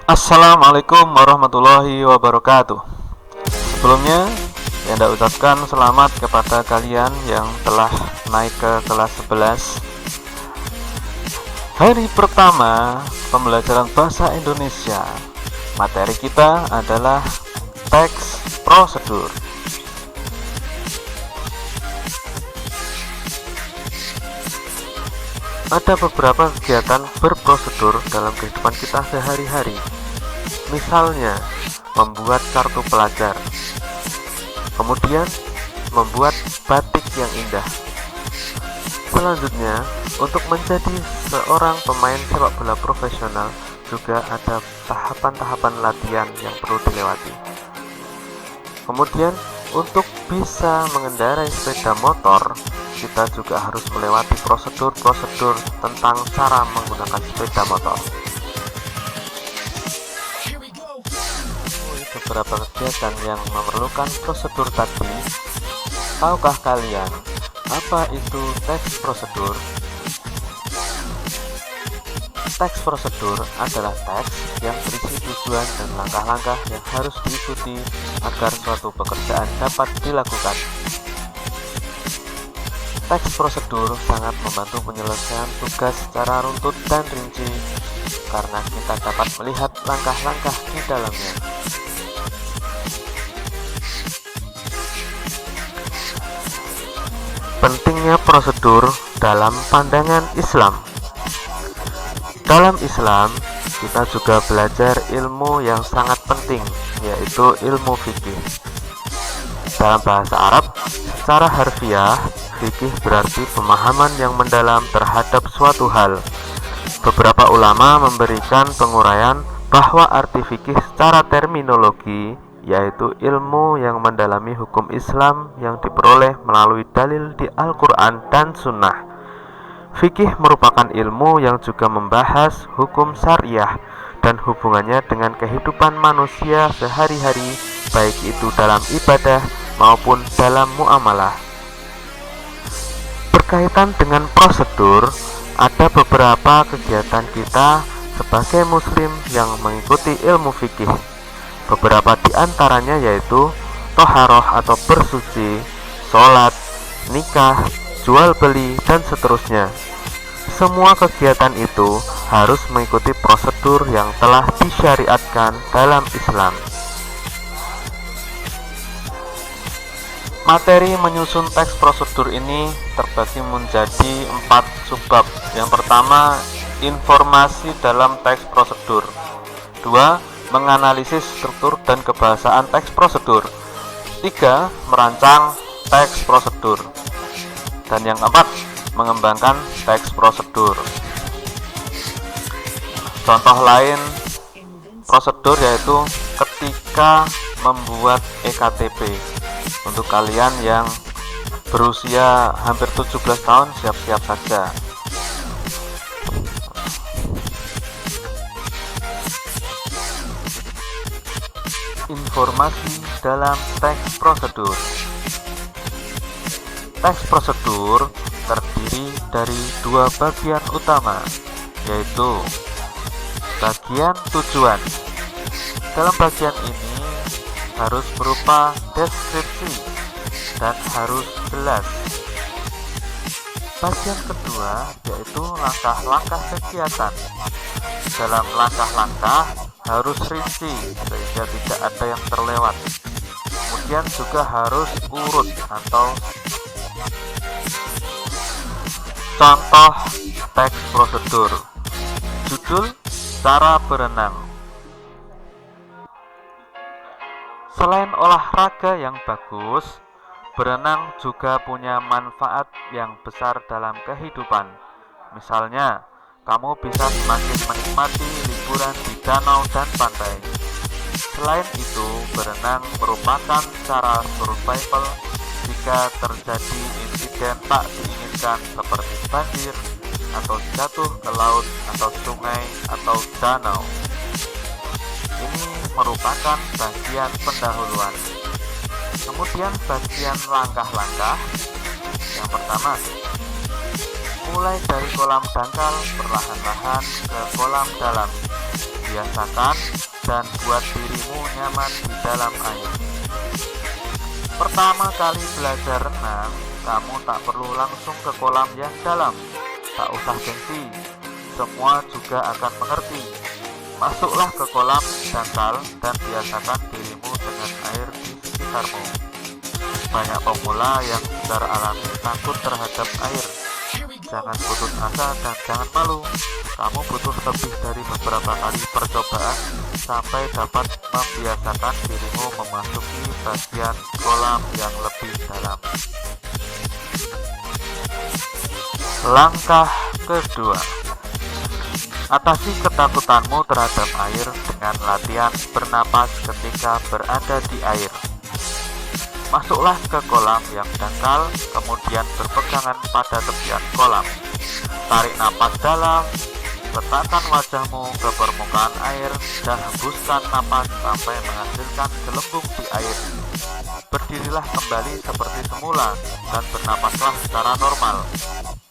Assalamualaikum warahmatullahi wabarakatuh. Sebelumnya, saya ucapkan selamat kepada kalian yang telah naik ke kelas 11. Hari pertama pembelajaran bahasa Indonesia. Materi kita adalah teks prosedur. Ada beberapa kegiatan berprosedur dalam kehidupan kita sehari-hari. Misalnya, membuat kartu pelajar, kemudian membuat batik yang indah. Selanjutnya, untuk menjadi seorang pemain sepak bola profesional juga ada tahapan-tahapan latihan yang perlu dilewati. Kemudian, untuk bisa mengendarai sepeda motor, kita juga harus melewati prosedur-prosedur tentang cara menggunakan sepeda motor. Beberapa kegiatan yang memerlukan prosedur tadi. Tahukah kalian apa itu teks prosedur? Teks prosedur adalah teks yang berisi tujuan dan langkah-langkah yang harus diikuti agar suatu pekerjaan dapat dilakukan. Teks prosedur sangat membantu penyelesaian tugas secara runtut dan rinci karena kita dapat melihat langkah-langkah di dalamnya. Pentingnya prosedur dalam pandangan Islam. Dalam Islam, kita juga belajar ilmu yang sangat penting, yaitu ilmu fikih. Dalam bahasa Arab, secara harfiah, fikih berarti pemahaman yang mendalam terhadap suatu hal. Beberapa ulama memberikan penguraian bahwa arti fikih secara terminologi yaitu ilmu yang mendalami hukum Islam yang diperoleh melalui dalil di Al-Quran dan Sunnah. Fikih merupakan ilmu yang juga membahas hukum syariah dan hubungannya dengan kehidupan manusia sehari-hari, baik itu dalam ibadah maupun dalam muamalah. Berkaitan dengan prosedur, ada beberapa kegiatan kita sebagai muslim yang mengikuti ilmu fikih. Beberapa di antaranya yaitu toharoh atau bersuci, sholat, nikah, jual beli, dan seterusnya. Semua kegiatan itu harus mengikuti prosedur yang telah disyariatkan dalam Islam. Materi menyusun teks prosedur ini terbagi menjadi 4 subbab. Yang pertama, informasi dalam teks prosedur. 2. Menganalisis struktur dan kebahasaan teks prosedur. 3. Merancang teks prosedur. Dan yang keempat, mengembangkan teks prosedur. Contoh lain prosedur yaitu ketika membuat EKTP. Untuk kalian yang berusia hampir 17 tahun, siap-siap saja. Informasi dalam teks prosedur. Teks prosedur terdiri dari 2 bagian utama, yaitu bagian tujuan. Dalam bagian ini harus berupa deskripsi dan harus jelas. Bagian kedua yaitu langkah-langkah kegiatan. Dalam langkah-langkah harus rinci sehingga tidak ada yang terlewat. Kemudian juga harus urut atau contoh teks prosedur. Judul cara berenang. Selain olahraga yang bagus, berenang juga punya manfaat yang besar dalam kehidupan. Misalnya, kamu bisa semakin menikmati liburan di danau dan pantai. Selain itu, berenang merupakan cara survival jika terjadi insiden tak diinginkan seperti banjir atau jatuh ke laut atau sungai atau danau. Ini merupakan bagian pendahuluan. Kemudian bagian langkah-langkah. Yang pertama, mulai dari kolam dangkal perlahan-lahan ke kolam dalam. biasakan dan buat dirimu nyaman di dalam air. Pertama kali belajar renang, kamu tak perlu langsung ke kolam yang dalam. Tak usah gengsi, semua juga akan mengerti. Masuklah ke kolam dangkal dan biasakan dirimu dengan air di sekitarmu. Banyak pemula yang secara alami takut terhadap air. Jangan putus asa dan jangan malu. Kamu butuh lebih dari beberapa kali percobaan sampai dapat membiasakan dirimu memasuki bagian kolam yang lebih dalam. Langkah kedua, atasi ketakutanmu terhadap air dengan latihan bernapas ketika berada di air. Masuklah ke kolam yang dangkal, kemudian berpegangan pada tepian kolam. Tarik napas dalam, letakkan wajahmu ke permukaan air, dan hembuskan napas sampai menghasilkan gelembung di air. Berdirilah kembali seperti semula dan bernapaslah secara normal.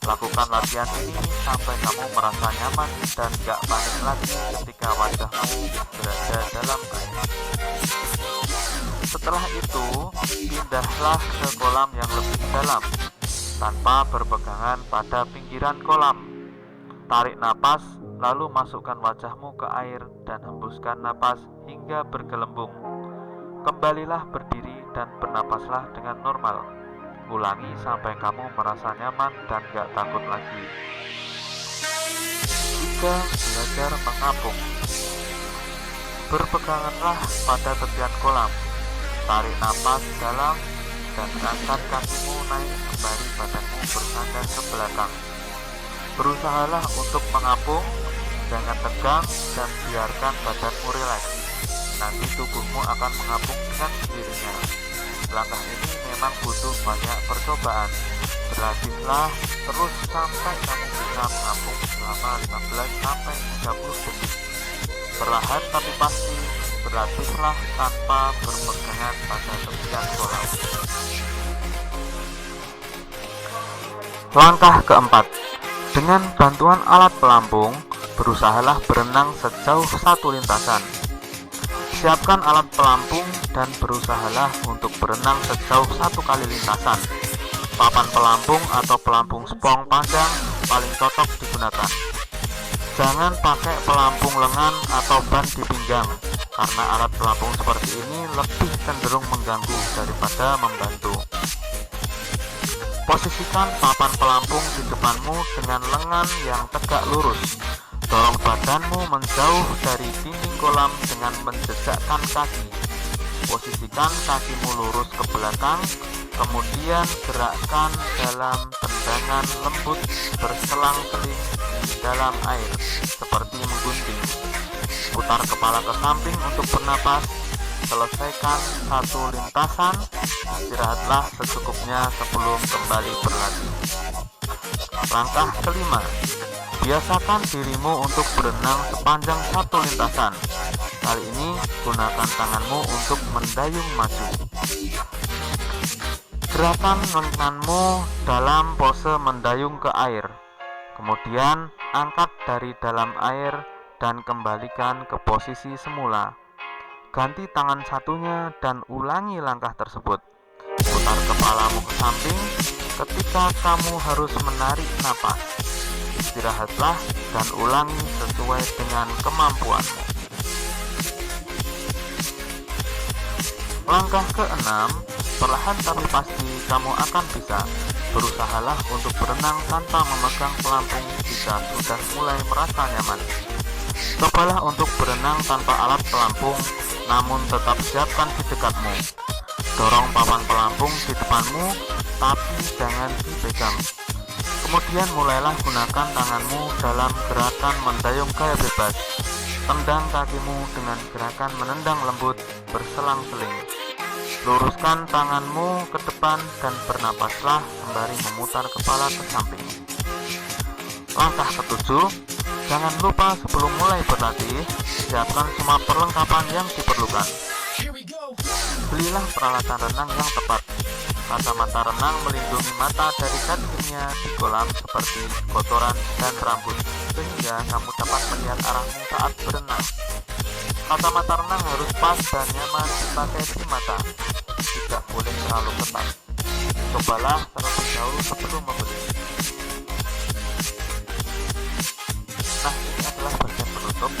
Lakukan latihan ini sampai kamu merasa nyaman dan gak panik lagi ketika wajahmu berada dalam air. Setelah itu, pindahlah ke kolam yang lebih dalam tanpa berpegangan pada pinggiran kolam. Tarik napas, lalu masukkan wajahmu ke air dan hembuskan napas hingga bergelembung. Kembalilah berdiri dan bernapaslah dengan normal. Ulangi sampai kamu merasa nyaman dan gak takut lagi. 3. Belajar mengapung. Berpeganganlah pada tepian kolam. Tarik napas dalam dan angkat kakimu naik kembali, badanmu bersandar ke belakang. Berusahalah untuk mengapung, jangan tegang dan biarkan badanmu rileks. Nanti tubuhmu akan mengapung dengan sendirinya. Langkah ini memang butuh banyak percobaan. Berlatihlah terus sampai kamu bisa mengapung selama 15-30 detik. Perlahan tapi pasti, berlatihlah tanpa berpegangan pada tepian kolam. Langkah keempat, dengan bantuan alat pelampung, berusahalah berenang sejauh 1 lintasan. Siapkan alat pelampung dan berusahalah untuk berenang sejauh 1 kali lintasan. Papan pelampung atau pelampung spong panjang paling cocok digunakan. Jangan pakai pelampung lengan atau ban di pinggang, karena alat pelampung seperti ini lebih cenderung mengganggu daripada membantu. Posisikan papan pelampung di depanmu dengan lengan yang tegak lurus. Dorong badanmu menjauh dari dinding kolam dengan menjejakkan kaki. Posisikan kakimu lurus ke belakang, kemudian gerakkan dalam tendangan lembut berselang-seling di dalam air, seperti menggunting. Putar kepala ke samping untuk bernapas. Selesaikan 1 lintasan, istirahatlah secukupnya sebelum kembali berlatih. Langkah kelima, biasakan dirimu untuk berenang sepanjang 1 lintasan. Kali ini gunakan tanganmu untuk mendayung maju. Gerakan lenganmu dalam pose mendayung ke air. Kemudian angkat dari dalam air dan kembalikan ke posisi semula. Ganti tangan satunya dan ulangi langkah tersebut. Putar kepalamu ke samping ketika kamu harus menarik napas. Istirahatlah dan ulangi sesuai dengan kemampuanmu. Langkah ke-6, perlahan tapi pasti kamu akan bisa. Berusahalah untuk berenang tanpa memegang pelampung jika sudah mulai merasa nyaman. Cobalah untuk berenang tanpa alat pelampung, namun tetap siapkan di dekatmu. Dorong papan pelampung di depanmu, tapi jangan dipegang. Kemudian mulailah gunakan tanganmu dalam gerakan mendayung gaya bebas. Tendang kakimu dengan gerakan menendang lembut berselang-seling. Luruskan tanganmu ke depan dan bernapaslah sembari memutar kepala ke samping. Langkah ke-7, jangan lupa sebelum mulai berlatih, siapkan semua perlengkapan yang diperlukan. Belilah peralatan renang yang tepat. Kacamata renang melindungi mata dari zat kimia di kolam seperti kotoran dan rambut, sehingga kamu dapat melihat arahmu saat berenang. Kacamata renang harus pas dan nyaman dipakai di mata, tidak boleh terlalu ketat. Cobalah terlebih dahulu sebelum membeli. Nah, ini adalah bagian penutup.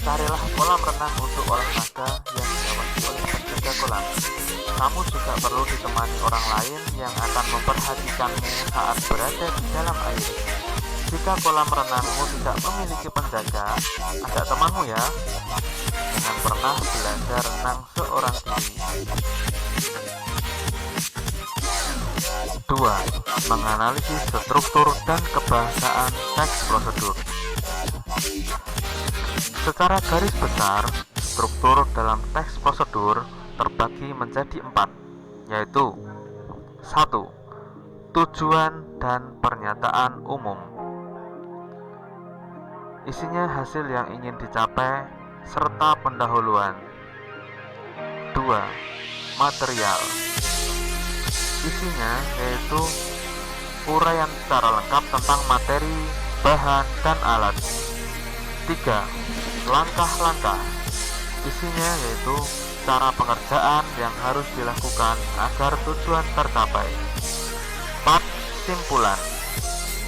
Carilah kolam renang untuk olahraga yang diawasi oleh penjaga kolam. Kamu juga perlu ditemani orang lain yang akan memperhatikanmu saat berada di dalam air. Jika kolam renangmu tidak memiliki penjaga, ajak temanmu ya. Jangan pernah belajar renang seorang diri. 2. Menganalisis struktur dan kebahasaan teks prosedur. Secara garis besar, struktur dalam teks prosedur terbagi menjadi 4, yaitu 1. Tujuan dan pernyataan umum. Isinya hasil yang ingin dicapai serta pendahuluan. 2. Material. Isinya yaitu uraian secara lengkap tentang materi, bahan, dan alat. 3. Langkah-langkah. Isinya yaitu cara pengerjaan yang harus dilakukan agar tujuan tercapai. 4. Simpulan.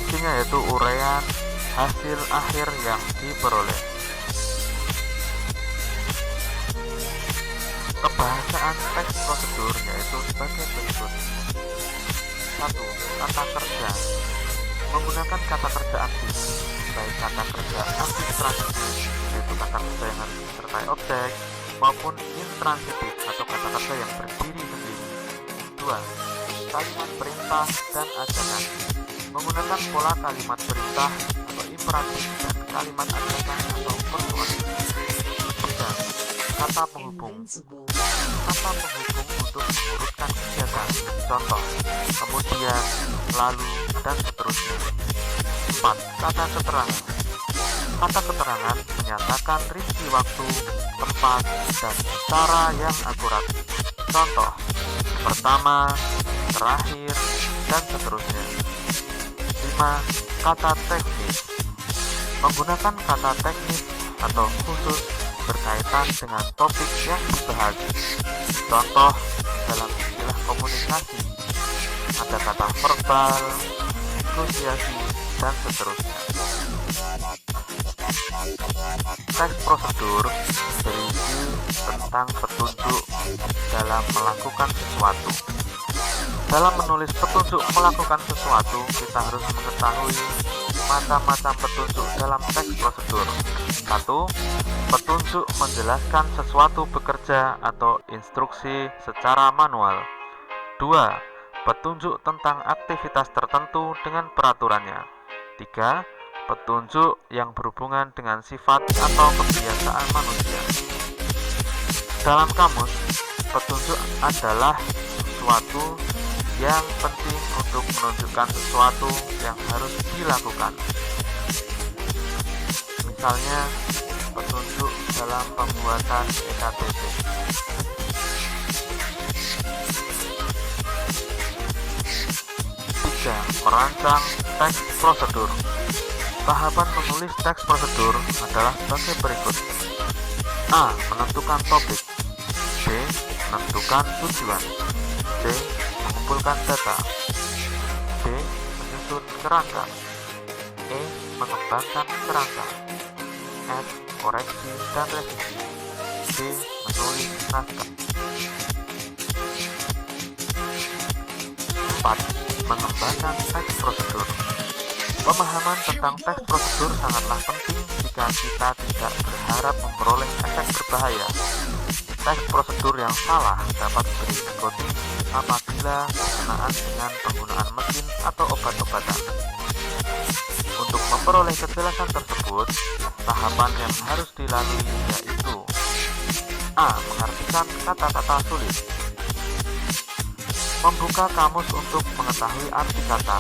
Isinya yaitu uraian hasil akhir yang diperoleh. Kebahasaan teks prosedur yaitu sebagai berikut. 1. Kata kerja. Menggunakan kata kerja aktif, baik kata kerja aktif transitif, yaitu kata kerja yang harus disertai objek, maupun intransitif atau kata kerja yang berdiri sendiri. 2. Kalimat perintah dan ajakan. Menggunakan pola kalimat perintah atau imperatif dan kalimat ajakan atau persuasif. 3. Kata penghubung. Kata penghubung untuk mengurutkan kegiatan, contoh, kemudian, lalu, dan seterusnya. 4. Kata keterangan. Kata keterangan menyatakan rinci waktu, tempat, dan cara yang akurat. Contoh, pertama, terakhir, dan seterusnya. 5. Kata teknis. Menggunakan kata teknis atau khusus berkaitan dengan topik yang dibahas. Contoh, dalam istilah komunikasi, ada kata verbal, negosiasi, dan seterusnya. Teks prosedur berisi tentang petunjuk dalam melakukan sesuatu. Dalam menulis petunjuk melakukan sesuatu, kita harus mengetahui macam-macam petunjuk dalam teks prosedur. 1. Petunjuk menjelaskan sesuatu bekerja atau instruksi secara manual. 2. Petunjuk tentang aktivitas tertentu dengan peraturannya. 3. Petunjuk yang berhubungan dengan sifat atau kebiasaan manusia. Dalam kamus, petunjuk adalah sesuatu yang penting untuk menunjukkan sesuatu yang harus dilakukan. Misalnya, petunjuk dalam pembuatan EKTP. 3. Merancang teks prosedur. Tahapan menulis teks prosedur adalah sebagai berikut. A. Menentukan topik. B. Menentukan tujuan. C. Mengumpulkan data. D. Menyusun kerangka. E. Mengembangkan kerangka. F. Koreksi dan revisi. D. Menulis naskah. 4. Mengembangkan teks prosedur. Pemahaman tentang teks prosedur sangatlah penting jika kita tidak berharap memperoleh efek berbahaya. Teks prosedur yang salah dapat berisiko tinggi apabila berkenaan dengan penggunaan mesin atau obat-obatan. Untuk memperoleh kejelasan tersebut, tahapan yang harus dilalui yaitu A. Mengartikan kata-kata sulit. Membuka kamus untuk mengetahui arti kata.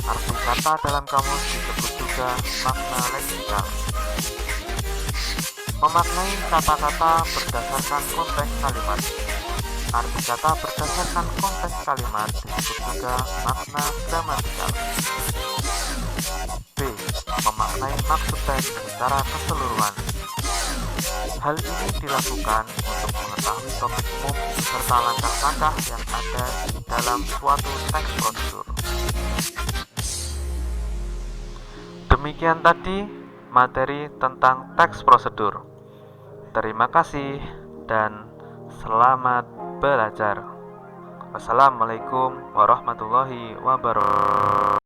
Arti kata dalam kamus disebut juga makna leksikal. Memaknai kata-kata berdasarkan konteks kalimat. Arti kata berdasarkan konteks kalimat disebut juga makna gramatikal. B. Memaknai maksud teks secara keseluruhan. Hal ini dilakukan untuk mengetahui topik umum serta langkah-langkah yang ada di dalam suatu teks prosedur. Demikian tadi materi tentang teks prosedur. Terima kasih dan selamat belajar. Wassalamualaikum warahmatullahi wabarakatuh.